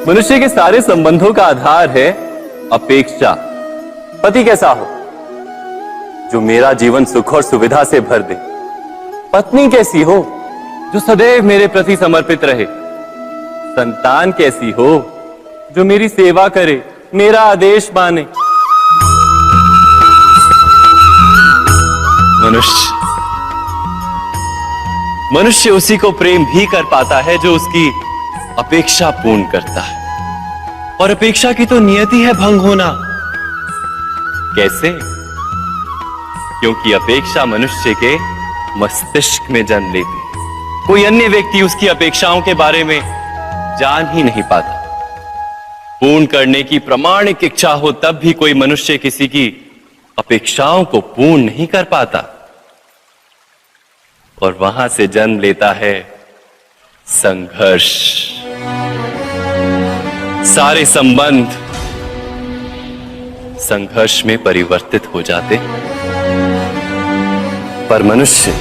मनुष्य के सारे संबंधों का आधार है अपेक्षा। पति कैसा हो जो मेरा जीवन सुख और सुविधा से भर दे। पत्नी कैसी हो जो सदैव मेरे प्रति समर्पित रहे। संतान कैसी हो जो मेरी सेवा करे, मेरा आदेश माने। मनुष्य उसी को प्रेम भी कर पाता है जो उसकी अपेक्षा पूर्ण करता है। और अपेक्षा की तो नियति है भंग होना। कैसे? क्योंकि अपेक्षा मनुष्य के मस्तिष्क में जन्म लेती है। कोई अन्य व्यक्ति उसकी अपेक्षाओं के बारे में जान ही नहीं पाता। पूर्ण करने की प्रामाणिक इच्छा हो तब भी कोई मनुष्य किसी की अपेक्षाओं को पूर्ण नहीं कर पाता। और वहां से जन्म लेता है संघर्ष। सारे संबंध संघर्ष में परिवर्तित हो जाते। पर मनुष्य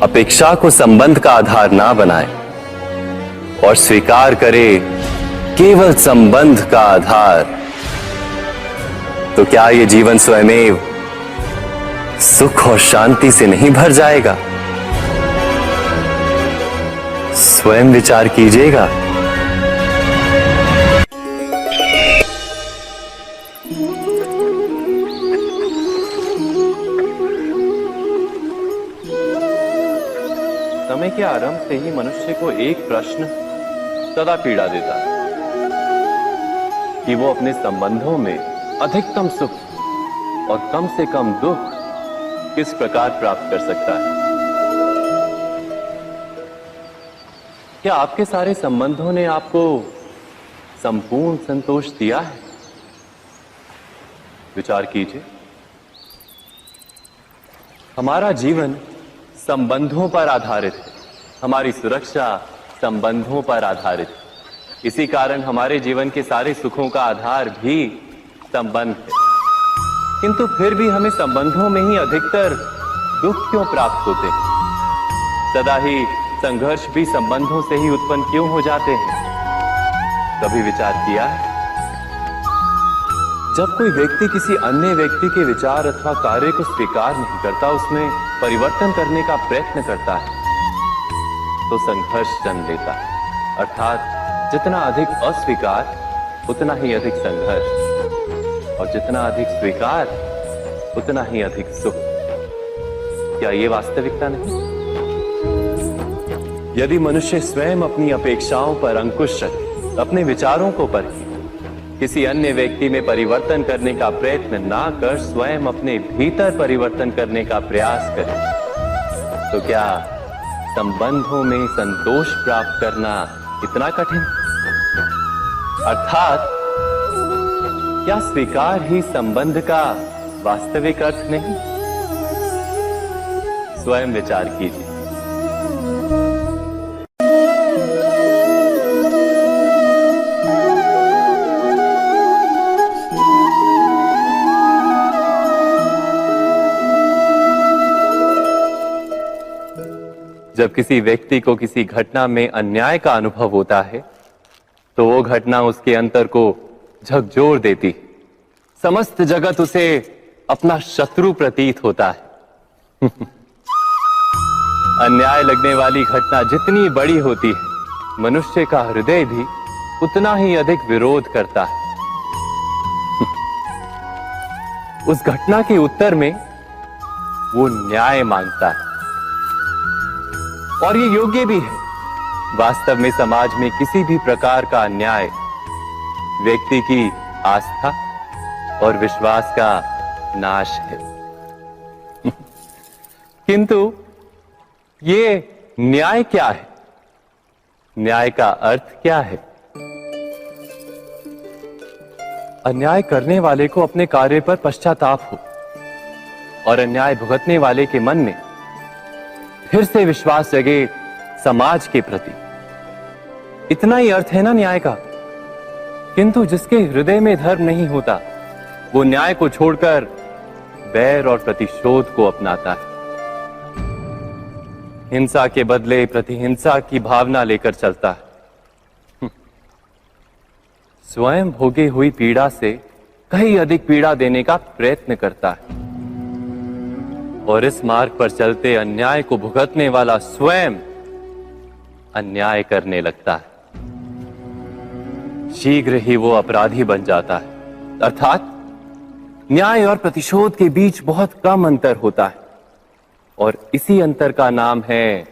अपेक्षा को संबंध का आधार ना बनाए और स्वीकार करे केवल संबंध का आधार, तो क्या ये जीवन स्वयमेव सुख और शांति से नहीं भर जाएगा? स्वयं विचार कीजिएगा। समय के आरंभ से ही मनुष्य को एक प्रश्न सदा पीड़ा देता है कि वो अपने संबंधों में अधिकतम सुख और कम से कम दुख किस प्रकार प्राप्त कर सकता है। क्या आपके सारे संबंधों ने आपको संपूर्ण संतोष दिया है? विचार कीजिए। हमारा जीवन संबंधों पर आधारित है। हमारी सुरक्षा संबंधों पर आधारित है। इसी कारण हमारे जीवन के सारे सुखों का आधार भी संबंध है। किंतु फिर भी हमें संबंधों में ही अधिकतर दुख क्यों प्राप्त होते हैं? सदा ही संघर्ष भी संबंधों से ही उत्पन्न क्यों हो जाते हैं? कभी विचार किया है? जब कोई व्यक्ति किसी अन्य व्यक्ति के विचार अथवा कार्य को स्वीकार नहीं करता, उसमें परिवर्तन करने का प्रयत्न करता है, तो संघर्ष जन्म लेता है। अर्थात जितना अधिक अस्वीकार उतना ही अधिक संघर्ष, और जितना अधिक स्वीकार उतना ही अधिक सुख। क्या ये वास्तविकता नहीं? यदि मनुष्य स्वयं अपनी अपेक्षाओं पर अंकुश रखे, अपने विचारों को परखे, किसी अन्य व्यक्ति में परिवर्तन करने का प्रयत्न ना कर स्वयं अपने भीतर परिवर्तन करने का प्रयास करे, तो क्या संबंधों में संतोष प्राप्त करना इतना कठिन? अर्थात क्या स्वीकार ही संबंध का वास्तविक अर्थ नहीं? स्वयं विचार कीजिए। जब किसी व्यक्ति को किसी घटना में अन्याय का अनुभव होता है, तो वो घटना उसके अंतर को झकझोर देती। समस्त जगत उसे अपना शत्रु प्रतीत होता है। अन्याय लगने वाली घटना जितनी बड़ी होती है, मनुष्य का हृदय भी उतना ही अधिक विरोध करता है। उस घटना के उत्तर में वो न्याय मांगता है, और ये योग्य भी है। वास्तव में समाज में किसी भी प्रकार का अन्याय व्यक्ति की आस्था और विश्वास का नाश है। किंतु ये न्याय क्या है? न्याय का अर्थ क्या है? अन्याय करने वाले को अपने कार्य पर पश्चाताप हो और अन्याय भुगतने वाले के मन में फिर से विश्वास जगे समाज के प्रति। इतना ही अर्थ है ना न्याय का। किंतु जिसके हृदय में धर्म नहीं होता, वो न्याय को छोड़कर बैर और प्रतिशोध को अपनाता है। हिंसा के बदले प्रतिहिंसा की भावना लेकर चलता है। स्वयं भोगी हुई पीड़ा से कहीं अधिक पीड़ा देने का प्रयत्न करता है और इस मार्ग पर चलते अन्याय को भुगतने वाला स्वयं अन्याय करने लगता है। शीघ्र ही वो अपराधी बन जाता है, अर्थात न्याय और प्रतिशोध के बीच बहुत कम अंतर होता है और इसी अंतर का नाम है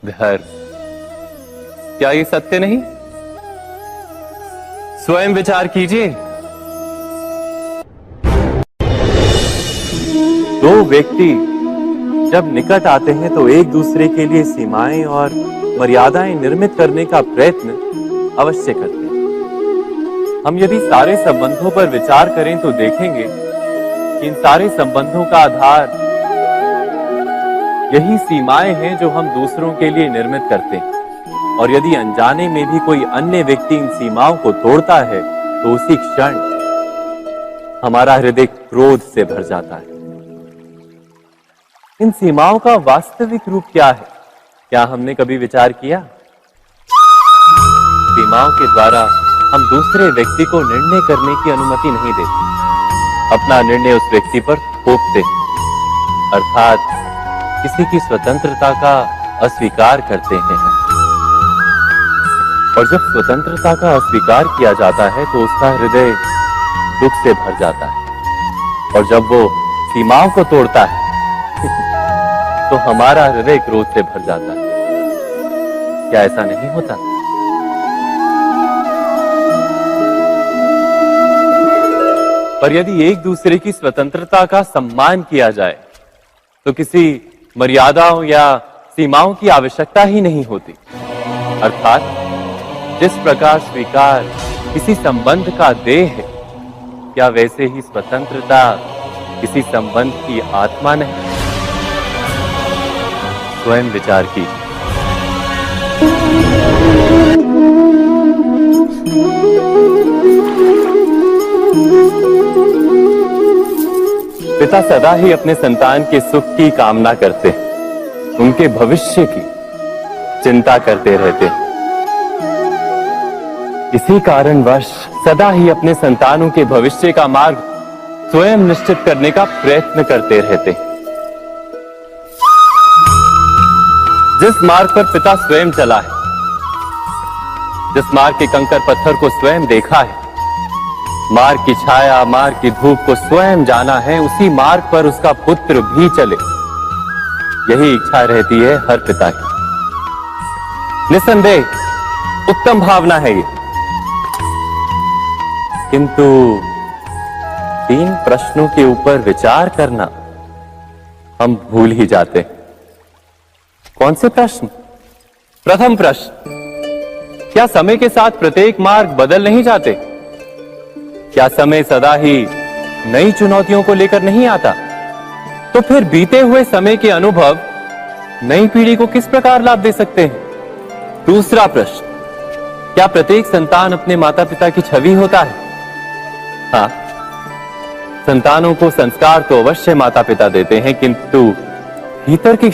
धर्म। क्या ये सत्य नहीं? स्वयं विचार कीजिए। दो व्यक्ति जब निकट आते हैं तो एक दूसरे के लिए सीमाएं और मर्यादाएं निर्मित करने का प्रयत्न अवश्य करते हैं। हम यदि सारे संबंधों पर विचार करें तो देखेंगे कि इन सारे संबंधों का आधार यही सीमाएं हैं जो हम दूसरों के लिए निर्मित करते हैं। और यदि अनजाने में भी कोई अन्य व्यक्ति इन सीमाओं को तोड़ता है तो उसी क्षण हमारा हृदय क्रोध से भर जाता है। इन सीमाओं का वास्तविक रूप क्या है? क्या हमने कभी विचार किया? सीमाओं के द्वारा हम दूसरे व्यक्ति को निर्णय करने की अनुमति नहीं देते, अपना निर्णय उस व्यक्ति पर थोपते, अर्थात किसी की स्वतंत्रता का अस्वीकार करते हैं। और जब स्वतंत्रता का अस्वीकार किया जाता है तो उसका हृदय दुख से भर जाता है और जब वो सीमाओं को तोड़ता है तो हमारा हृदय क्रोध से भर जाता है। क्या ऐसा नहीं होता? पर यदि एक दूसरे की स्वतंत्रता का सम्मान किया जाए तो किसी मर्यादाओं या सीमाओं की आवश्यकता ही नहीं होती। अर्थात जिस प्रकार स्वीकार किसी संबंध का देह है, क्या वैसे ही स्वतंत्रता किसी संबंध की आत्मा नहीं? स्वयं विचार कीजिए। पिता सदा ही अपने संतान के सुख की कामना करते हैं, उनके भविष्य की चिंता करते रहते हैं। इसी कारणवश सदा ही अपने संतानों के भविष्य का मार्ग स्वयं निश्चित करने का प्रयत्न करते रहते हैं। जिस मार्ग पर पिता स्वयं चला है, जिस मार्ग के कंकर पत्थर को स्वयं देखा है, मार्ग की छाया, मार्ग की धूप को स्वयं जाना है, उसी मार्ग पर उसका पुत्र भी चले, यही इच्छा रहती है हर पिता की। निसंदेह उत्तम भावना है ये, किंतु 3 प्रश्नों के ऊपर विचार करना हम भूल ही जाते। कौन से प्रश्न? प्रथम प्रश्न, क्या समय के साथ प्रत्येक मार्ग बदल नहीं जाते? क्या समय सदा ही नई चुनौतियों को लेकर नहीं आता? तो फिर बीते हुए समय के अनुभव नई पीढ़ी को किस प्रकार लाभ दे सकते हैं? दूसरा प्रश्न, क्या प्रत्येक संतान अपने माता पिता की छवि होता है? हाँ, संतानों को संस्कार तो अवश्य माता पिता देते हैं, किंतु भीतर की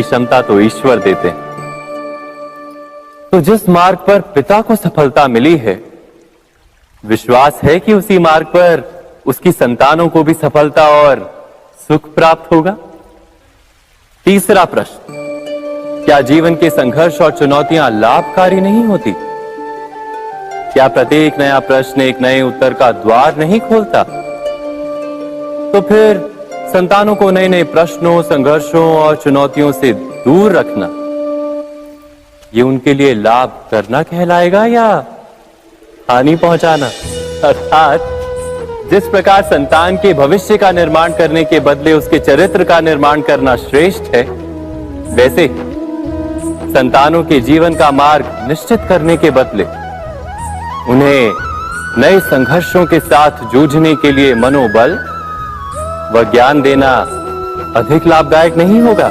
क्षमता तो ईश्वर देते हैं। तो जिस मार्ग पर पिता को सफलता मिली है, विश्वास है कि उसी मार्ग पर उसकी संतानों को भी सफलता और सुख प्राप्त होगा। तीसरा प्रश्न, क्या जीवन के संघर्ष और चुनौतियां लाभकारी नहीं होती? क्या प्रत्येक नया प्रश्न एक नए उत्तर का द्वार नहीं खोलता? तो फिर संतानों को नए नए प्रश्नों, संघर्षों और चुनौतियों से दूर रखना, ये उनके लिए लाभ करना कहलाएगा या हानि पहुंचाना? अर्थात जिस प्रकार संतान के भविष्य का निर्माण करने के बदले उसके चरित्र का निर्माण करना श्रेष्ठ है, वैसे संतानों के जीवन का मार्ग निश्चित करने के बदले उन्हें नए संघर्षों के साथ जूझने के लिए मनोबल व ज्ञान देना अधिक लाभदायक नहीं होगा?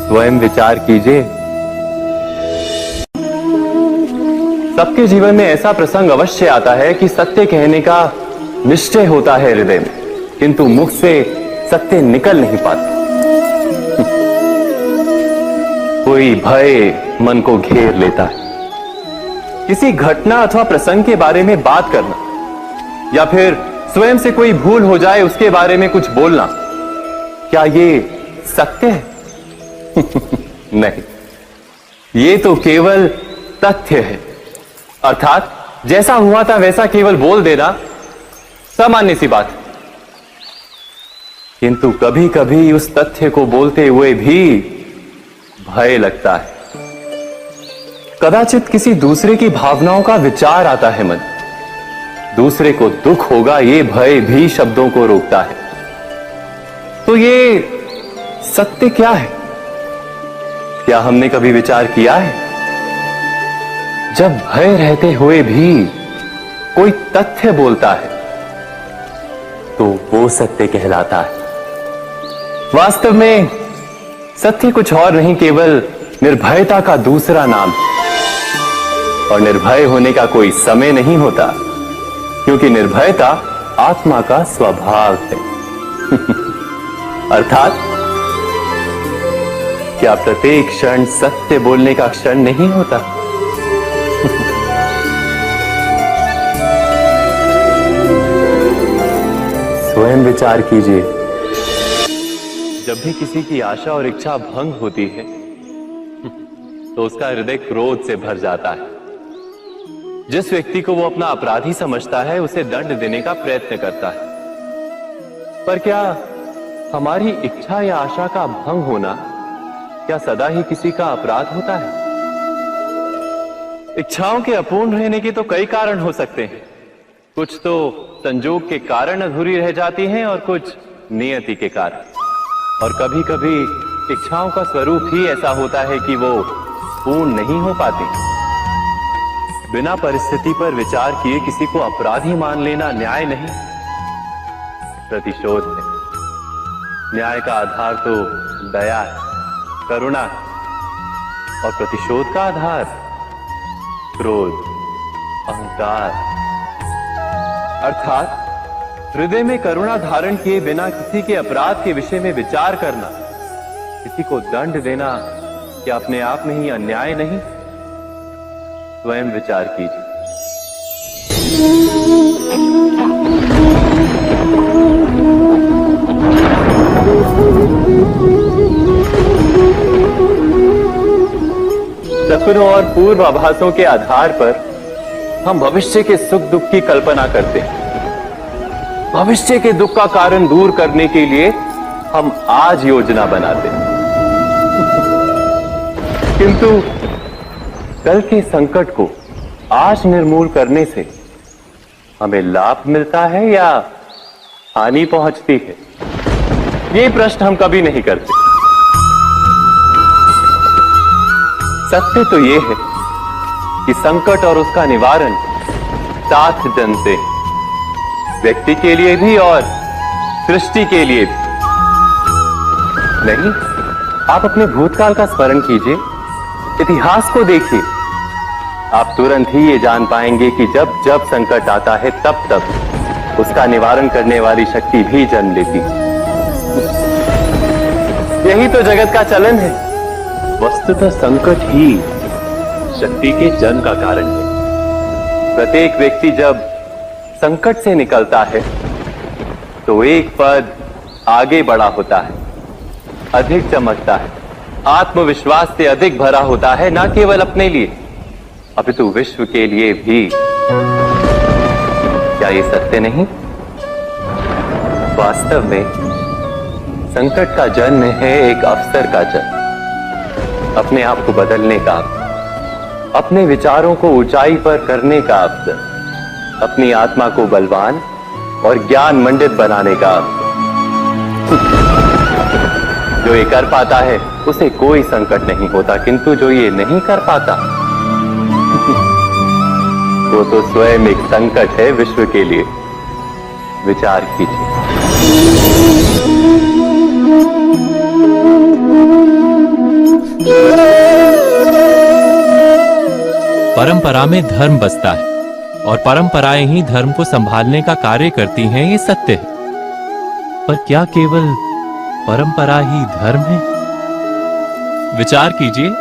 स्वयं विचार कीजिए। सबके जीवन में ऐसा प्रसंग अवश्य आता है कि सत्य कहने का निश्चय होता है हृदय में, किंतु मुख से सत्य निकल नहीं पाता। कोई भय मन को घेर लेता है। किसी घटना अथवा प्रसंग के बारे में बात करना या फिर स्वयं से कोई भूल हो जाए उसके बारे में कुछ बोलना, क्या ये सत्य है? नहीं, ये तो केवल तथ्य है। अर्थात जैसा हुआ था वैसा केवल बोल देना सामान्य सी बात है। किंतु कभी कभी उस तथ्य को बोलते हुए भी भय लगता है। कदाचित किसी दूसरे की भावनाओं का विचार आता है मन, दूसरे को दुख होगा ये भय भी शब्दों को रोकता है। तो ये सत्य क्या है? क्या हमने कभी विचार किया है? जब भय रहते हुए भी कोई तथ्य बोलता है तो वो सत्य कहलाता है। वास्तव में सत्य कुछ और नहीं, केवल निर्भयता का दूसरा नाम है। और निर्भय होने का कोई समय नहीं होता, क्योंकि निर्भयता आत्मा का स्वभाव है। अर्थात क्या प्रत्येक क्षण सत्य बोलने का क्षण नहीं होता? स्वयं विचार कीजिए। जब भी किसी की आशा और इच्छा भंग होती है तो उसका हृदय क्रोध से भर जाता है। जिस व्यक्ति को वो अपना अपराधी समझता है उसे दंड देने का प्रयत्न करता है। पर क्या हमारी इच्छा या आशा का भंग होना क्या सदा ही किसी का अपराध होता है? इच्छाओं के अपूर्ण रहने के तो कई कारण हो सकते हैं। कुछ तो संजोग के कारण अधूरी रह जाती हैं और कुछ नियति के कारण। और कभी कभी इच्छाओं का स्वरूप ही ऐसा होता है कि वो पूर्ण नहीं हो पाती। बिना परिस्थिति पर विचार किए किसी को अपराधी मान लेना न्याय नहीं, प्रतिशोध है। न्याय का आधार तो दया है, करुणा है, और प्रतिशोध का आधार क्रोध, अहंकार। अर्थात हृदय में करुणा धारण किए बिना किसी के अपराध के विषय में विचार करना, किसी को दंड देना, क्या अपने आप में ही अन्याय नहीं? स्वयं विचार कीजिए। सपनों और पूर्वाभासों के आधार पर हम भविष्य के सुख दुख की कल्पना करते हैं। भविष्य के दुख का कारण दूर करने के लिए हम आज योजना बनाते हैं। किंतु कल के संकट को आज निर्मूल करने से हमें लाभ मिलता है या हानि पहुंचती है? ये प्रश्न हम कभी नहीं करते। सत्य तो ये है कि संकट और उसका निवारण साथ जनते हैं, व्यक्ति के लिए भी और सृष्टि के लिए भी। नहीं, आप अपने भूतकाल का स्मरण कीजिए, इतिहास को देखिए। आप तुरंत ही ये जान पाएंगे कि जब जब संकट आता है तब तब उसका निवारण करने वाली शक्ति भी जन्म लेती है। यही तो जगत का चलन है। वस्तुतः संकट ही शक्ति के जन्म का कारण है। प्रत्येक व्यक्ति जब संकट से निकलता है तो एक पद आगे बढ़ा होता है, अधिक चमकता है, आत्मविश्वास से अधिक भरा होता है, न केवल अपने लिए अपितु विश्व के लिए भी। क्या ये सत्य नहीं? वास्तव में संकट का जन्म है एक अवसर का जन्म, अपने आप को बदलने का, अपने विचारों को ऊंचाई पर करने का अवसर, अपनी आत्मा को बलवान और ज्ञान मंडित बनाने का अवसर। जो ये कर पाता है उसे कोई संकट नहीं होता, किंतु जो ये नहीं कर पाता वो तो स्वयं एक संकट है विश्व के लिए। विचार कीजिए। परंपरा में धर्म बसता है और परंपराएं ही धर्म को संभालने का कार्य करती हैं, ये सत्य है। पर क्या केवल परंपरा ही धर्म है? विचार कीजिए।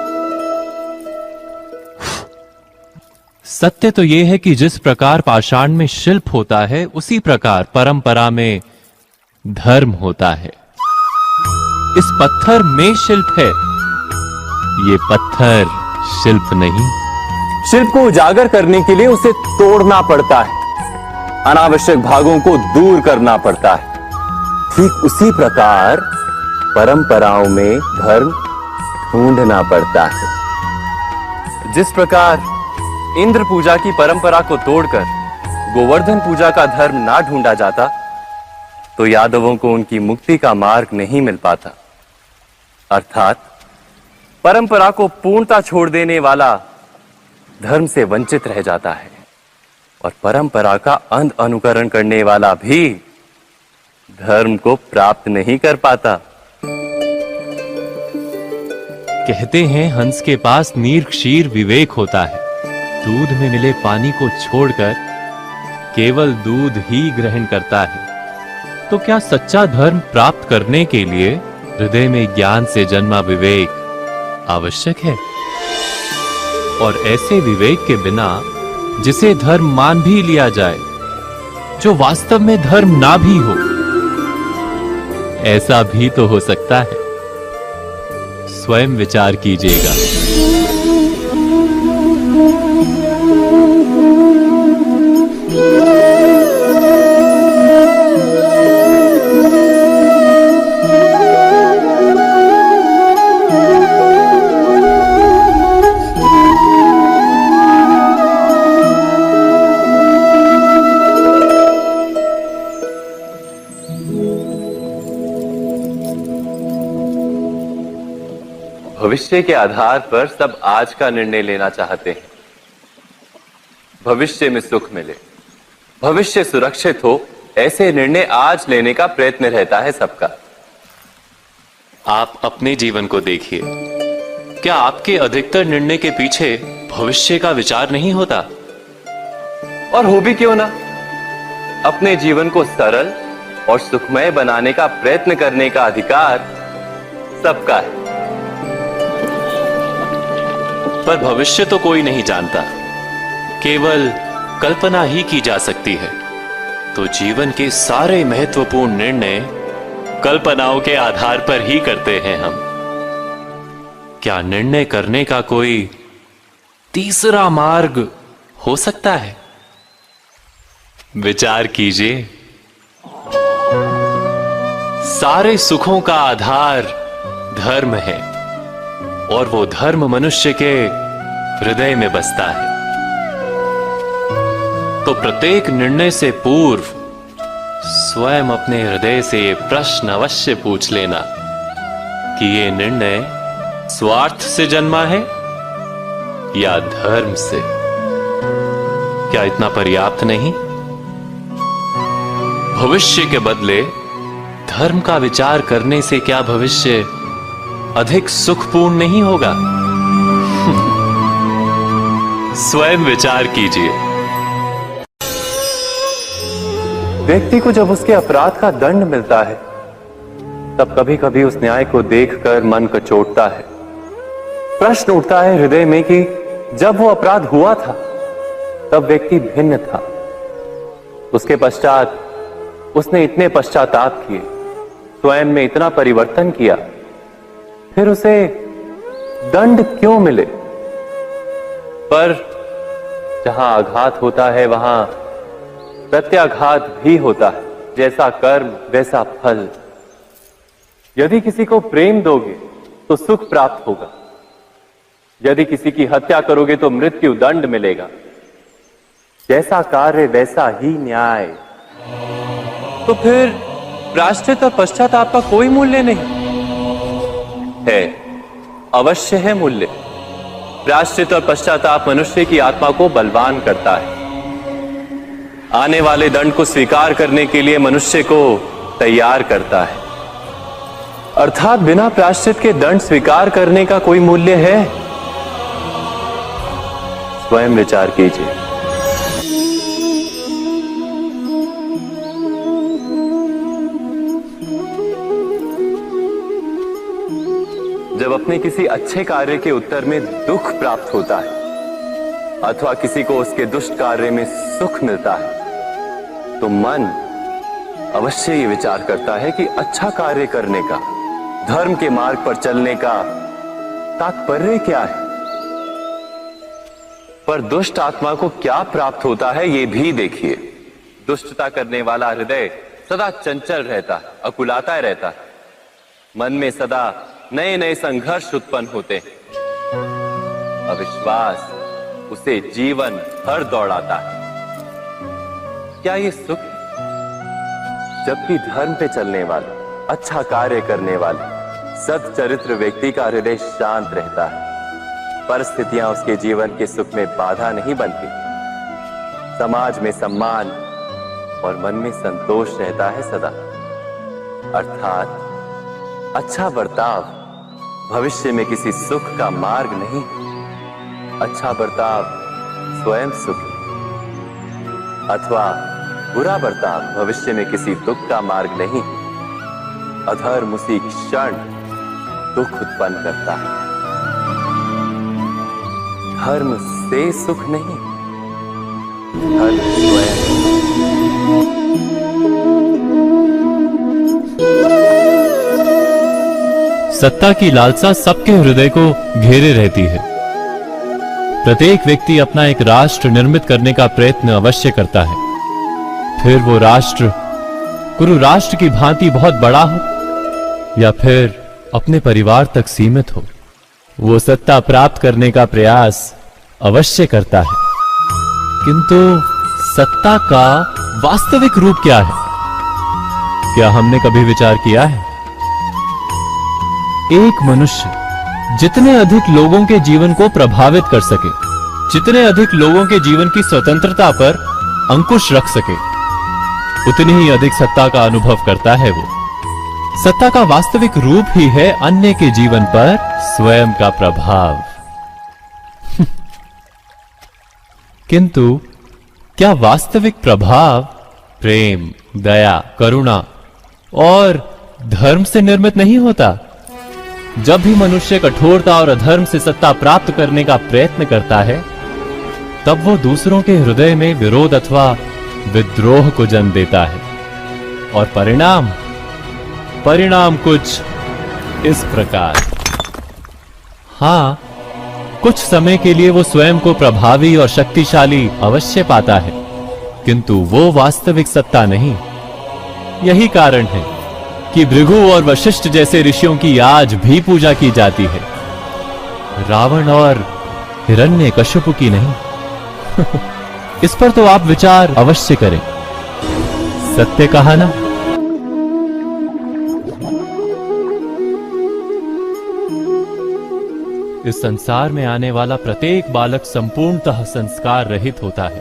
सत्य तो यह है कि जिस प्रकार पाषाण में शिल्प होता है, उसी प्रकार परंपरा में धर्म होता है। इस पत्थर में शिल्प है, ये पत्थर शिल्प नहीं। शिल्प को उजागर करने के लिए उसे तोड़ना पड़ता है, अनावश्यक भागों को दूर करना पड़ता है। ठीक उसी प्रकार परंपराओं में धर्म ढूंढना पड़ता है। जिस प्रकार इंद्र पूजा की परंपरा को तोड़कर गोवर्धन पूजा का धर्म ना ढूंढा जाता, तो यादवों को उनकी मुक्ति का मार्ग नहीं मिल पाता। अर्थात परंपरा को पूर्णता छोड़ देने वाला धर्म से वंचित रह जाता है, और परंपरा का अंध अनुकरण करने वाला भी धर्म को प्राप्त नहीं कर पाता। कहते हैं हंस के पास नीर क्षीर विवेक होता है। दूध में मिले पानी को छोड़कर केवल दूध ही ग्रहण करता है। तो क्या सच्चा धर्म प्राप्त करने के लिए हृदय में ज्ञान से जन्मा विवेक आवश्यक है? और ऐसे विवेक के बिना जिसे धर्म मान भी लिया जाए, जो वास्तव में धर्म ना भी हो, ऐसा भी तो हो सकता है। स्वयं विचार कीजिएगा। भविष्य के आधार पर सब आज का निर्णय लेना चाहते हैं। भविष्य में सुख मिले, भविष्य सुरक्षित हो, ऐसे निर्णय आज लेने का प्रयत्न रहता है सबका। आप अपने जीवन को देखिए। क्या आपके अधिकतर निर्णय के पीछे भविष्य का विचार नहीं होता? और हो भी क्यों ना, अपने जीवन को सरल और सुखमय बनाने का प्रयत्न करने का अधिकार सबका है। पर भविष्य तो कोई नहीं जानता, केवल कल्पना ही की जा सकती है। तो जीवन के सारे महत्वपूर्ण निर्णय कल्पनाओं के आधार पर ही करते हैं हम। क्या निर्णय करने का कोई तीसरा मार्ग हो सकता है? विचार कीजिए। सारे सुखों का आधार धर्म है, और वो धर्म मनुष्य के हृदय में बसता है। तो प्रत्येक निर्णय से पूर्व स्वयं अपने हृदय से ये प्रश्न अवश्य पूछ लेना कि ये निर्णय स्वार्थ से जन्मा है या धर्म से। क्या इतना पर्याप्त नहीं? भविष्य के बदले धर्म का विचार करने से क्या भविष्य अधिक सुखपूर्ण नहीं होगा? स्वयं विचार कीजिए। व्यक्ति को जब उसके अपराध का दंड मिलता है, तब कभी कभी उस न्याय को देखकर मन कचोटता है। प्रश्न उठता है हृदय में कि जब वो अपराध हुआ था, तब व्यक्ति भिन्न था। उसके पश्चात उसने इतने पश्चाताप किए, स्वयं में इतना परिवर्तन किया, फिर उसे दंड क्यों मिले? पर जहां आघात होता है, वहां प्रत्याघात भी होता है। जैसा कर्म वैसा फल। यदि किसी को प्रेम दोगे तो सुख प्राप्त होगा, यदि किसी की हत्या करोगे तो मृत्यु दंड मिलेगा। जैसा कार्य वैसा ही न्याय। तो फिर प्रायश्चित और पश्चाताप का कोई मूल्य नहीं है? अवश्य है मूल्य। प्रायश्चित और पश्चाताप मनुष्य की आत्मा को बलवान करता है। आने वाले दंड को स्वीकार करने के लिए मनुष्य को तैयार करता है। अर्थात बिना प्रायश्चित के दंड स्वीकार करने का कोई मूल्य है? स्वयं विचार कीजिए। जब अपने किसी अच्छे कार्य के उत्तर में दुख प्राप्त होता है अथवा किसी को उसके दुष्ट कार्य में सुख मिलता है तो मन अवश्य ये विचार करता है कि अच्छा कार्य करने का, धर्म के मार्ग पर चलने का तात्पर्य क्या है। पर दुष्ट आत्मा को क्या प्राप्त होता है ये भी देखिए। दुष्टता करने वाला हृदय सदा चंचल रहता है, अकुलाता रहता है। मन में सदा नए नए संघर्ष उत्पन्न होते हैं। अविश्वास उसे जीवन भर दौड़ाता है। क्या ये सुख है? जबकि धर्म पे चलने वाले, अच्छा कार्य करने वाले सच्चरित्र व्यक्ति का हृदय शांत रहता है। परिस्थितियां उसके जीवन के सुख में बाधा नहीं बनती। समाज में सम्मान और मन में संतोष रहता है सदा। अर्थात अच्छा बर्ताव भविष्य में किसी सुख का मार्ग नहीं। अच्छा बर्ताव स्वयं सुख अथवा बुरा बर्ताव भविष्य में किसी दुख का मार्ग नहीं। अधर्म उसी क्षण दुख उत्पन्न करता है। धर्म से सुख नहीं, धर्म स्वयं। सत्ता की लालसा सबके हृदय को घेरे रहती है। प्रत्येक व्यक्ति अपना एक राष्ट्र निर्मित करने का प्रयत्न अवश्य करता है। फिर वो राष्ट्र कुरु राष्ट्र की भांति बहुत बड़ा हो या फिर अपने परिवार तक सीमित हो, वो सत्ता प्राप्त करने का प्रयास अवश्य करता है। किंतु सत्ता का वास्तविक रूप क्या है? क्या हमने कभी विचार किया है? एक मनुष्य जितने अधिक लोगों के जीवन को प्रभावित कर सके, जितने अधिक लोगों के जीवन की स्वतंत्रता पर अंकुश रख सके, उतनी ही अधिक सत्ता का अनुभव करता है वो। सत्ता का वास्तविक रूप ही है अन्य के जीवन पर स्वयं का प्रभाव। किंतु क्या वास्तविक प्रभाव प्रेम, दया, करुणा और धर्म से निर्मित नहीं होता? जब भी मनुष्य कठोरता और अधर्म से सत्ता प्राप्त करने का प्रयत्न करता है, तब वो दूसरों के हृदय में विरोध अथवा विद्रोह को जन्म देता है। और परिणाम कुछ इस प्रकार। हां, कुछ समय के लिए वो स्वयं को प्रभावी और शक्तिशाली अवश्य पाता है, किंतु वो वास्तविक सत्ता नहीं। यही कारण है कि भृगु और वशिष्ठ जैसे ऋषियों की आज भी पूजा की जाती है, रावण और हिरण्यकश्यप की नहीं। इस पर तो आप विचार अवश्य करें। सत्य कहा ना? इस संसार में आने वाला प्रत्येक बालक संपूर्णतः संस्कार रहित होता है।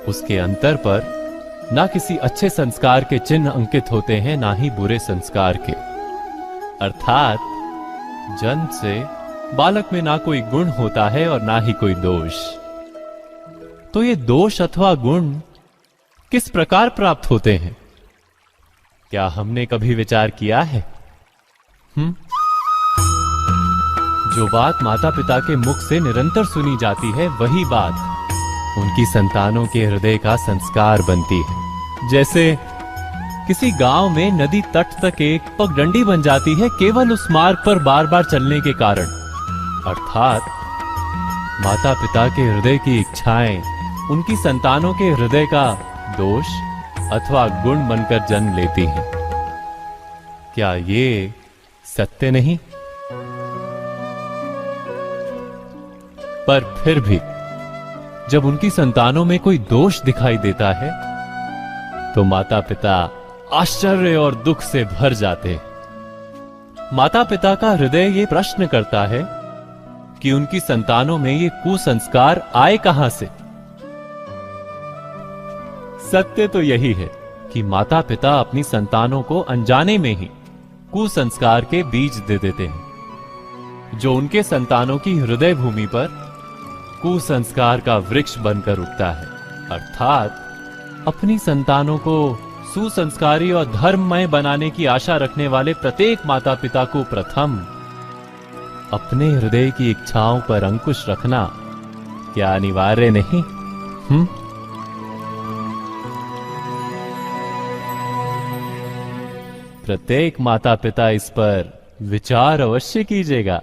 उसके अंतर पर ना किसी अच्छे संस्कार के चिन्ह अंकित होते हैं, ना ही बुरे संस्कार के। अर्थात जन्म से बालक में ना कोई गुण होता है और ना ही कोई दोष। तो ये दोष अथवा गुण किस प्रकार प्राप्त होते हैं? क्या हमने कभी विचार किया है? जो बात माता पिता के मुख से निरंतर सुनी जाती है, वही बात उनकी संतानों के हृदय का संस्कार बनती है। जैसे किसी गांव में नदी तट तक एक पगडंडी बन जाती है केवल उस मार्ग पर बार बार चलने के कारण। अर्थात माता पिता के हृदय की इच्छाएं उनकी संतानों के हृदय का दोष अथवा गुण बनकर जन्म लेती हैं। क्या ये सत्य नहीं? पर फिर भी जब उनकी संतानों में कोई दोष दिखाई देता है तो माता पिता आश्चर्य और दुख से भर जाते हैं। माता पिता का हृदय ये प्रश्न करता है कि उनकी संतानों में ये कुसंस्कार आए कहां से? सत्य तो यही है कि माता पिता अपनी संतानों को अनजाने में ही कुसंस्कार के बीज दे देते हैं, जो उनके संतानों की हृदय भूमि पर कुसंस्कार का वृक्ष बनकर उगता है। अर्थात अपनी संतानों को सुसंस्कारी और धर्ममय बनाने की आशा रखने वाले प्रत्येक माता पिता को प्रथम अपने हृदय की इच्छाओं पर अंकुश रखना क्या अनिवार्य नहीं? प्रत्येक माता पिता इस पर विचार अवश्य कीजिएगा।